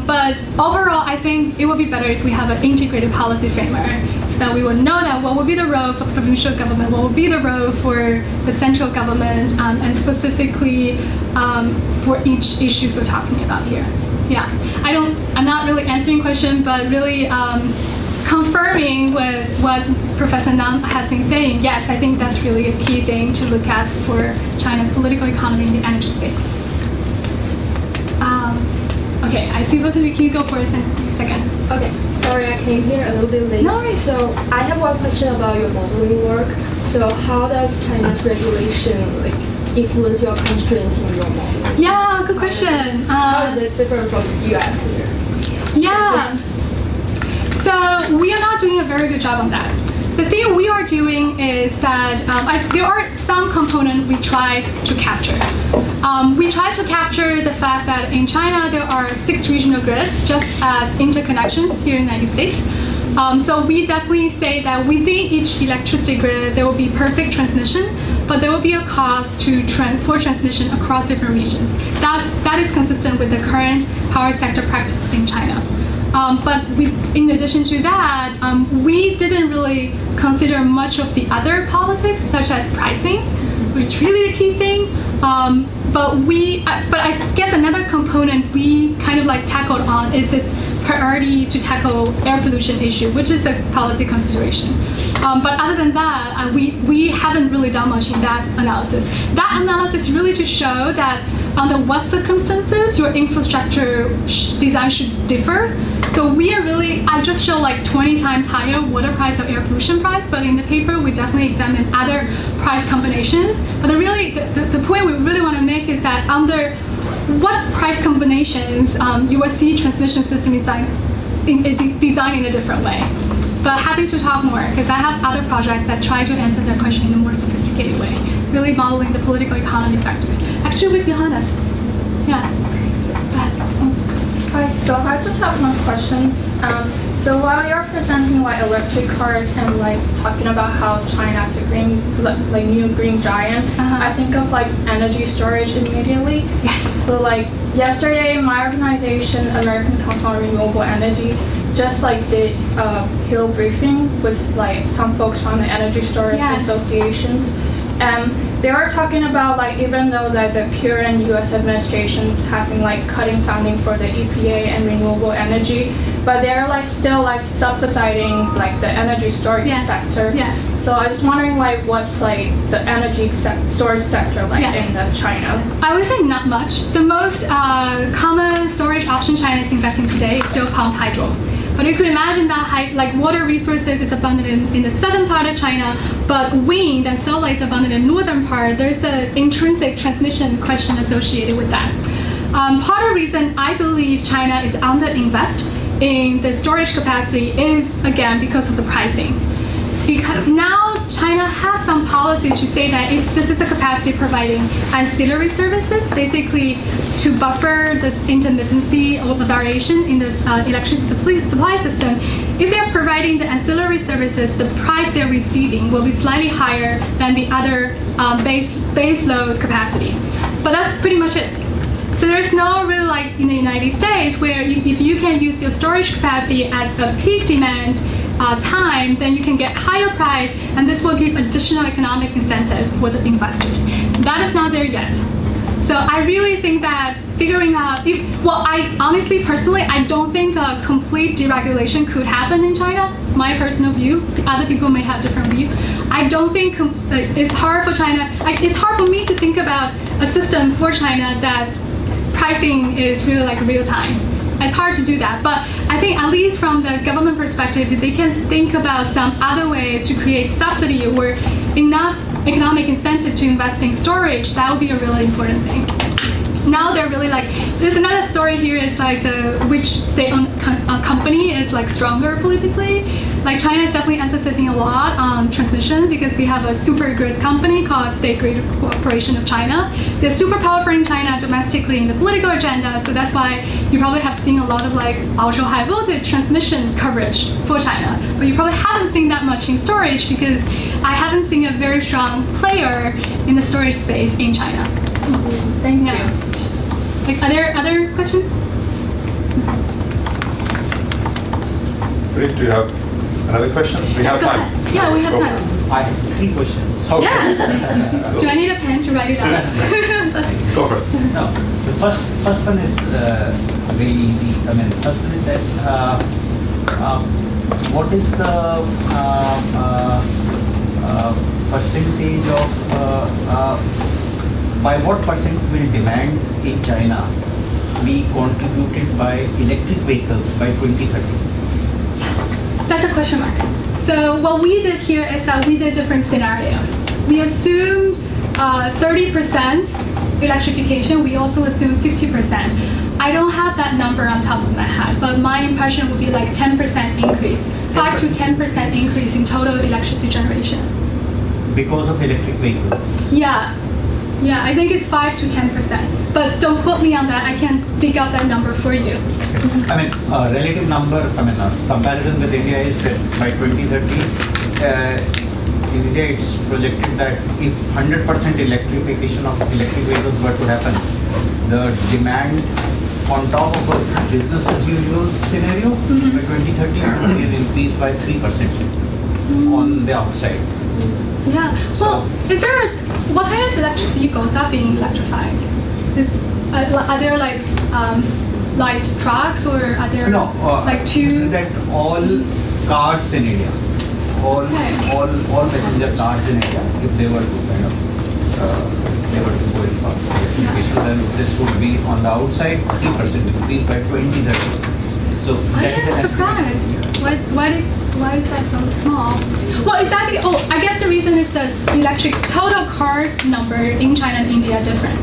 But overall, I think it would be better if we have an integrated policy framework so that we would know that what would be the role for provincial government, what would be the role for the central government, and specifically for each issues we're talking about here. Yeah, I'm not really answering question, but really confirming with what Professor Nam has been saying. Yes, I think that's really a key thing to look at for China's political economy in the energy space. Okay, I see both of you. Can you go for a second? Okay, sorry I came here a little bit late. No worries. So I have one question about your modeling work. So how does China's regulation influence your constraints in your modeling? Yeah, good question. How is it different from US here? Yeah. So we are not doing a very good job on that. The thing we are doing is that there are some components we tried to capture. We tried to capture the fact that in China there are 6 regional grids, just as interconnections here in the United States. So we definitely say that within each electricity grid there will be perfect transmission, but there will be a cost for transmission across different regions. That is consistent with the current power sector practices in China. But in addition to that, we didn't really consider much of the other politics, such as pricing, which is really the key thing. But I guess another component we kind of like tackled on is this priority to tackle air pollution issue, which is a policy consideration. But other than that, we haven't really done much in that analysis. That analysis is really to show that under what circumstances your infrastructure design should differ. So I just show like 20 times higher water price or air pollution price, but in the paper we definitely examine other price combinations. But the point we really want to make is that under what price combinations you will see transmission system design in a different way. But happy to talk more, because I have other projects that try to answer that question in a more sophisticated way, really modeling the political economy factors. Actually with Johannes. Yeah. Go ahead. Hi, so I just have one question. So while you're presenting electric cars and talking about how China is a new green giant, I think of energy storage immediately. Yes. So yesterday, my organization, American Council on Renewable Energy, just did a Hill briefing with some folks from the energy storage associations, and they were talking about even though the current U.S. administrations have been cutting funding for the EPA and renewable energy, but they're still subsidizing the energy storage sector. Yes. So I was wondering what's the energy storage sector in China. I would say not much. The most common storage option China is investing today is still pumped hydro. But you could imagine that water resources is abundant in the southern part of China, but wind and solar is abundant in the northern part. There's an intrinsic transmission question associated with that. Part of the reason I believe China is underinvest in the storage capacity is, again, because of the pricing. Because now China has some policy to say that if this is a capacity providing ancillary services, basically to buffer this intermittency or the variation in this electricity supply system, if they're providing the ancillary services, the price they're receiving will be slightly higher than the other base load capacity. But that's pretty much it. So there's no really like in the United States where if you can use your storage capacity as a peak demand time, then you can get higher price, and this will give additional economic incentive for the investors. That is not there yet. So I really think that figuring out, I honestly, personally, I don't think a complete deregulation could happen in China. My personal view. Other people may have different view. I don't think it's hard for China. It's hard for me to think about a system for China that pricing is really like real time. It's hard to do that, but I think at least from the government perspective, if they can think about some other ways to create subsidy or enough economic incentive to invest in storage, that would be a really important thing. Now they're really like, there's another story here is like which state-owned company is like stronger politically. Like China is definitely emphasizing a lot on transmission because we have a super good company called State Grid Corporation of China. They're super powerful in China domestically in the political agenda, so that's why you probably have seen a lot of like ultra high voltage transmission coverage for China. But you probably haven't seen that much in storage because I haven't seen a very strong player in the storage space in China. Thank you. Like, are there other questions? Do you have another question? We have Go time. ahead. Yeah, we have Go. time. I have 3 questions. Okay. Yeah. Do I need a pen to write it down? Go for it. No, the first one is very easy. I mean, the first one is that what is the percentage of by what percent will demand in China be contributed by electric vehicles by 2030? That's a question mark. So what we did here is that we did different scenarios. We assumed 30% electrification. We also assumed 50%. I don't have that number on top of my head, but my impression would be like 10% increase, 5 to 10% increase in total electricity generation. Because of electric vehicles? Yeah, I think it's 5 to 10%. But don't quote me on that. I can dig out that number for you. I mean, relative number, comparison with India is that by 2030, in India it's projected that if 100% electrification of electric vehicles were to happen, the demand on top of a business as usual scenario by 2030 will increase by 3% on the outside. Yeah. Well, what kind of electric vehicles are being electrified? Are there like light trucks or are there like two? That all cars in India, all passenger cars in India, if they were to kind of they were to go in for electrification, then this would be on the outside 30% increase by 2030. So that is I'm surprised. Why is that so small? Well, exactly. Oh, I guess the reason is the electric total cars number in China and India are different.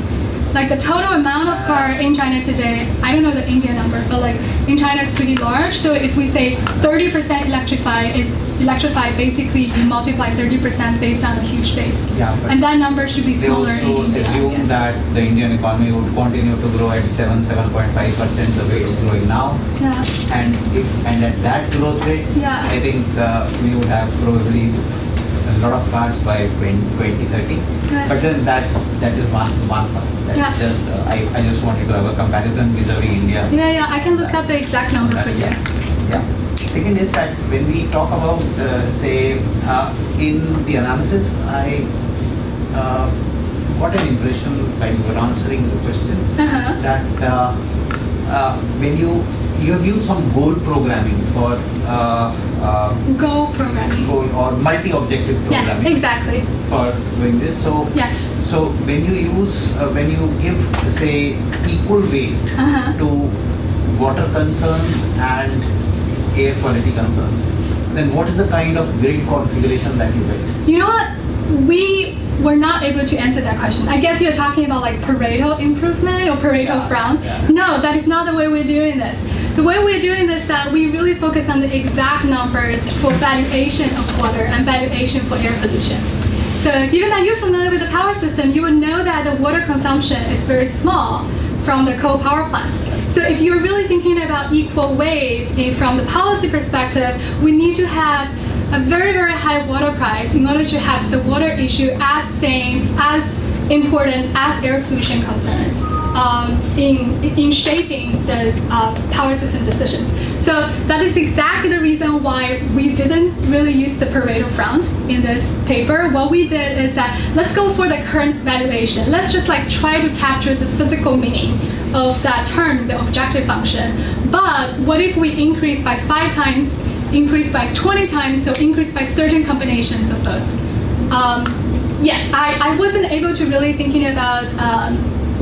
Like the total amount of car in China today, I don't know the India number, but like in China it's pretty large. So if we say 30% electrified, basically you multiply 30% based on a huge base. Yeah, and that number should be smaller in also India. assume that the Indian economy would continue to grow at 7.5% the way it's growing now. Yeah. And at that growth rate, Yeah. I think we would have probably a lot of cars by 2030. Right. But then that is one part. That's Yeah. just I just wanted to have a comparison vis-a-vis India. Yeah, I can look up the exact number for you. Yeah. Second is that when we talk about, say, in the analysis, I got an impression while you were answering the question that when you have used some goal programming for Goal programming. goal or multi-objective Yes, programming exactly. for doing this. So Yes. so when you give, say, equal weight to water concerns and air quality concerns, then what is the kind of grid configuration that you get? You know what? We were not able to answer that question. I guess you're talking about like Pareto improvement or Pareto Yeah, frown. yeah. No, that is not the way we're doing this. the way we're doing this, that we really focus on the exact numbers for valuation of water and valuation for air pollution. So given that you're familiar with the power system, you would know that the water consumption is very small from the coal power plants. So if you're really thinking about equal weight from the policy perspective, we need to have a very, very high water price in order to have the water issue as important as air pollution concerns in shaping the power system decisions. So that is exactly the reason why we didn't really use the Pareto front in this paper. What we did is that let's go for the current valuation. Let's just like try to capture the physical meaning of that term, the objective function. But what if we increase by 5 times, increase by 20 times, so increase by certain combinations of both? Yes, I wasn't able to really thinking about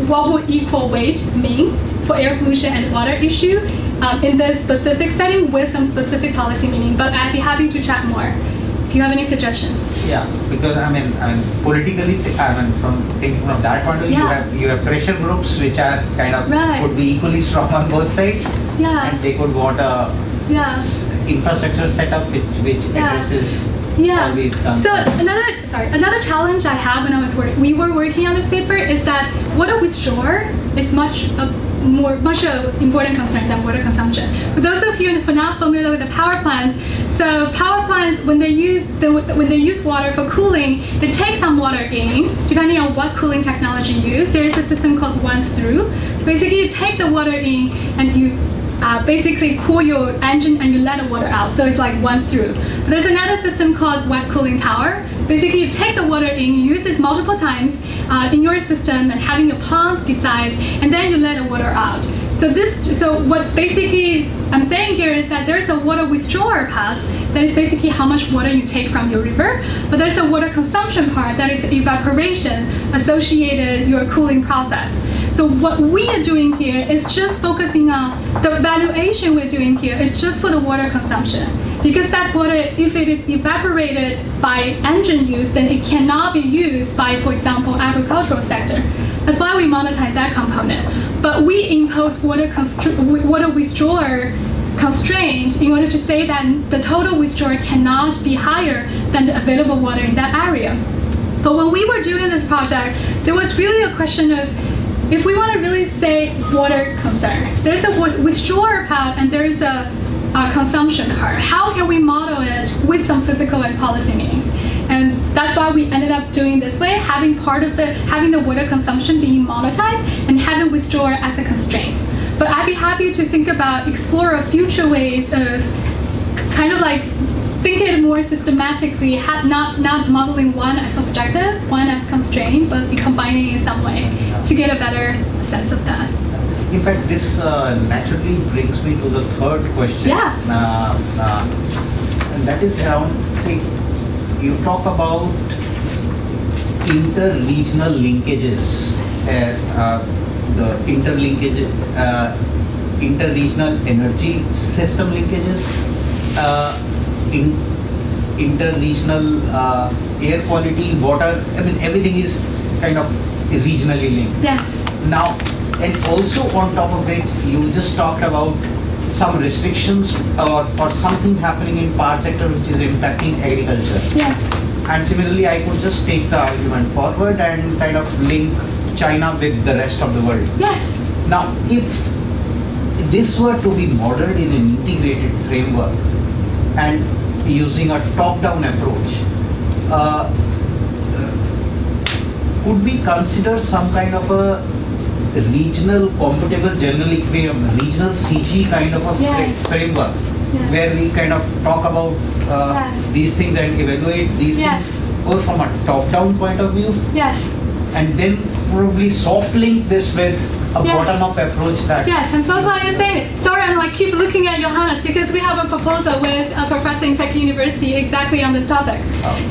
what would equal weight mean for air pollution and water issue in this specific setting with some specific policy meaning, but I'd be happy to chat more if you have any suggestions. Yeah, because I mean politically, from thinking from that point of view, you have pressure groups which are kind of would be equally strong on both sides, and they could want a infrastructure setup which addresses all these concerns. So another challenge I have when we were working on this paper is that water withdrawal is much important concern than water consumption. For those of you who are not familiar with the power plants, so power plants, when they use water for cooling, they take some water in, depending on what cooling technology you use. There is a system called once through. So basically, you take the water in and you basically cool your engine and you let the water out. So it's like once through. But there's another system called wet cooling tower. Basically, you take the water in, you use it multiple times in your system and having a pond besides, and then you let the water out. So what basically I'm saying here is that there's a water withdrawal part that is basically how much water you take from your river, but there's a water consumption part that is evaporation associated your cooling process. So what we are doing here is just focusing on the valuation we're doing here is just for the water consumption. Because that water, if it is evaporated by engine use, then it cannot be used by, for example, agricultural sector. That's why we monetize that component. But we impose water withdrawal constraint in order to say that the total withdrawal cannot be higher than the available water in that area. But when we were doing this project, there was really a question of, if we want to really say water concern, there's a withdrawal part and there is a consumption part. How can we model it with some physical and policy meanings? And that's why we ended up doing this way, having the water consumption being monetized and having withdrawal as a constraint. But I'd be happy to explore future ways of kind of like think it more systematically, not modeling one as objective, one as constraint, but combining in some way to get a better sense of that. In fact, this naturally brings me to the third question. And that is around, you talk about inter-regional linkages, the inter-regional energy system linkages, inter-regional air quality, water, I mean everything is kind of regionally linked. Yes. Now, and also on top of it, you just talked about some restrictions or something happening in power sector which is impacting agriculture. Yes. And similarly, I could just take the argument forward and kind of link China with the rest of the world. Yes. Now, if this were to be modeled in an integrated framework and using a top-down approach, could we consider some kind of a regional computable general equilibrium, regional CG kind of a framework, where we kind of talk about these things and evaluate these things both from a top-down point of view, and then probably soft link this with a bottom-up approach that... Yes, I'm so glad you're saying it. Sorry, I'm like keep looking at Johannes because we have a proposal with a professor in Peking University exactly on this topic.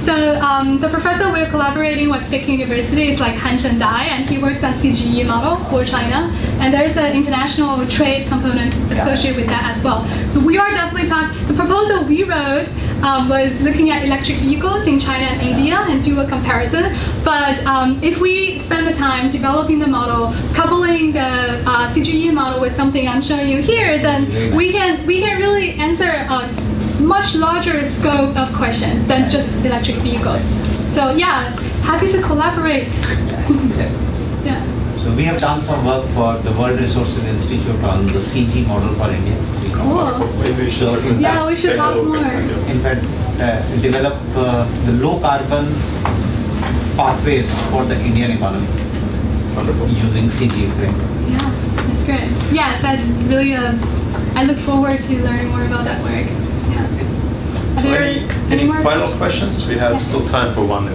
So the professor we're collaborating with Peking University is like Han Chen Dai, and he works on CGE model for China, and there's an international trade component associated with that as well. So we are definitely talking, the proposal we wrote was looking at electric vehicles in China and India, and can't do a comparison. But if we spend the time developing the model, coupling the CGE model with something I'm showing you here, then we can really answer a much larger scope of questions than just electric vehicles. So yeah, happy to collaborate. Yeah. So we have done some work for the World Resources Institute on the CG model for India. Cool. Maybe we should Yeah, we should take a talk look more. at it. In fact, develop the low carbon pathways for the Indian economy Wonderful. using CG framework. Yeah, that's great. Yes, that's really I look forward to learning more about that work. Yeah. Are So there any more final questions? We have Yes. still time for one.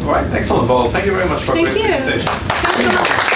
All right, excellent. Well, thank you very much for a Thank great you. presentation. Thanks so much.